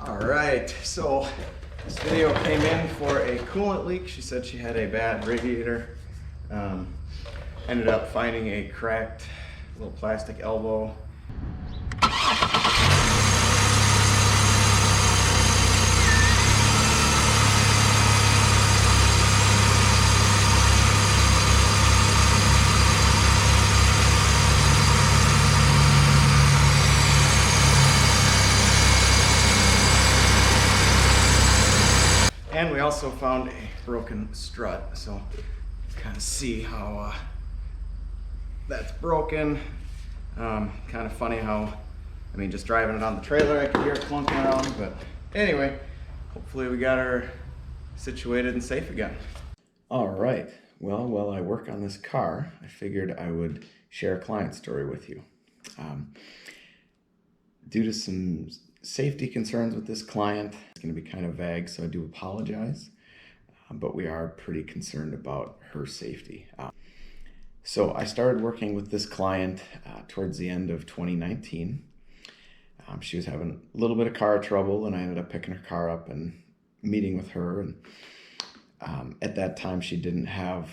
All right, so this video came in for a coolant leak. She said she had a bad radiator. Ended up finding a cracked little plastic elbow. And we also found a broken strut, so kind of see how that's broken. Kind of funny how, just driving it on the trailer, I could hear it clunking around, but anyway, hopefully we got her situated and safe again. All right, well, while I work on this car, I figured I would share a client story with you. Due to some safety concerns with this client, it's going to be kind of vague, so I do apologize, but we are pretty concerned about her safety. So I started working with this client towards the end of 2019. She was having a little bit of car trouble, and I ended up picking her car up and meeting with her. And at that time, she didn't have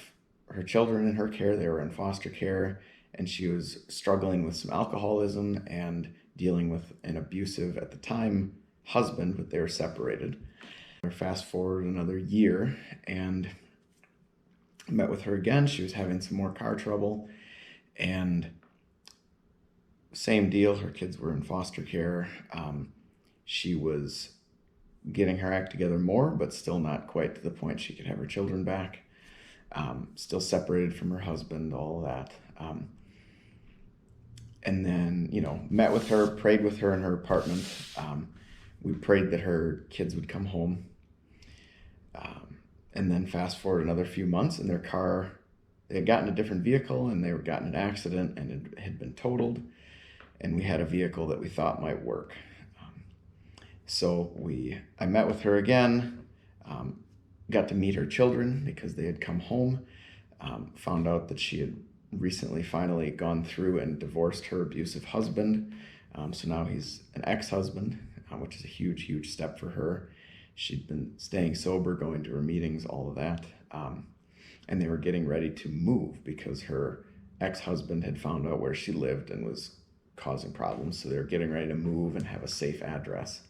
her children in her care. They were in foster care, and she was struggling with some alcoholism and dealing with an abusive, at the time, husband, but they were separated. Fast forward another year, and I met with her again. She was having some more car trouble, and same deal. Her kids were in foster care. She was getting her act together more, but still not quite to the point she could have her children back. Still separated from her husband, all of that. And then, met with her, prayed with her in her apartment. We prayed that her kids would come home. And then fast forward another few months, and their car, they had gotten a different vehicle, and they were gotten in an accident, and it had been totaled. And we had a vehicle that we thought might work. So I met with her again, got to meet her children because they had come home, found out that she had recently finally gone through and divorced her abusive husband. So now he's an ex-husband, which is a huge, huge step for her. She'd been staying sober, going to her meetings, all of that. And they were getting ready to move because her ex-husband had found out where she lived and was causing problems. So they were getting ready to move and have a safe address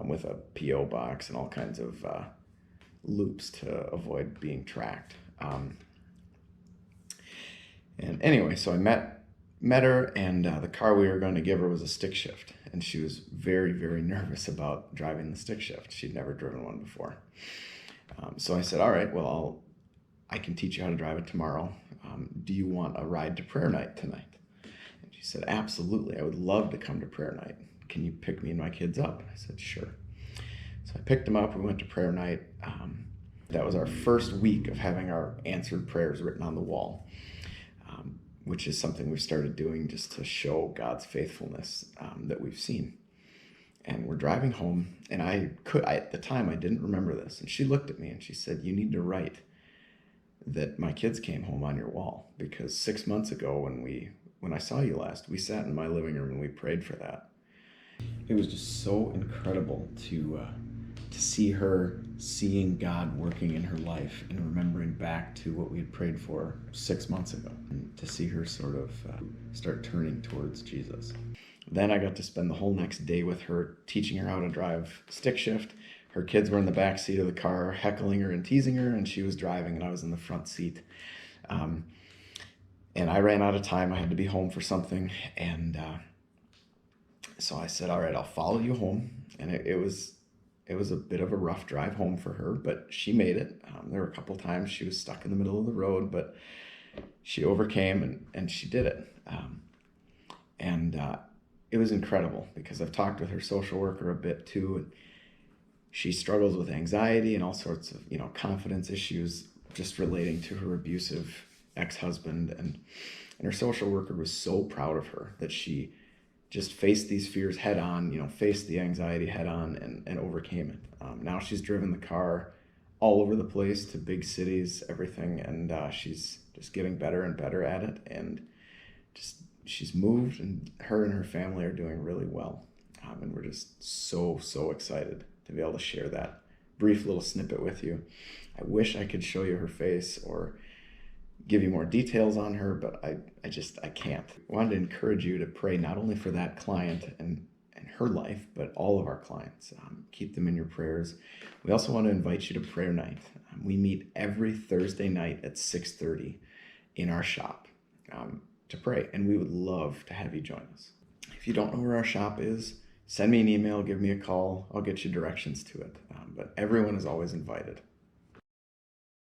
with a P.O. box and all kinds of loops to avoid being tracked. And anyway, so I met her, and the car we were going to give her was a stick shift. And she was very, very nervous about driving the stick shift. She'd never driven one before. So I said, all right, well, I can teach you how to drive it tomorrow. Do you want a ride to prayer night tonight? And she said, absolutely. I would love to come to prayer night. Can you pick me and my kids up? I said, sure. So I picked them up. We went to prayer night. That was our first week of having our answered prayers written on the wall, which is something we've started doing just to show God's faithfulness that we've seen. And we're driving home, and at the time, I didn't remember this. And she looked at me and she said, you need to write that my kids came home on your wall, because 6 months ago when I saw you last, we sat in my living room and we prayed for that. It was just so incredible to see her seeing God working in her life and remembering back to what we had prayed for 6 months ago, and to see her sort of start turning towards Jesus. Then I got to spend the whole next day with her, teaching her how to drive stick shift. Her kids were in the back seat of the car, heckling her and teasing her, and she was driving, and I was in the front seat. And I ran out of time. I had to be home for something, and so I said, all right, I'll follow you home. And it was a bit of a rough drive home for her, but she made it. There were a couple times she was stuck in the middle of the road, but she overcame and she did it. It was incredible, because I've talked with her social worker a bit too, and she struggles with anxiety and all sorts of, confidence issues just relating to her abusive ex-husband. And her social worker was so proud of her that she just faced these fears head on, faced the anxiety head on and overcame it. Now she's driven the car all over the place to big cities, everything, and she's just getting better and better at it, and just she's moved, and her family are doing really well. And we're just so excited to be able to share that brief little snippet with you. I wish I could show you her face or give you more details on her, but I can't. I wanted to encourage you to pray not only for that client and her life, but all of our clients. Keep them in your prayers. We also want to invite you to prayer night. We meet every Thursday night at 6:30 in our shop to pray, and we would love to have you join us. If you don't know where our shop is, send me an email, give me a call. I'll get you directions to it. But everyone is always invited.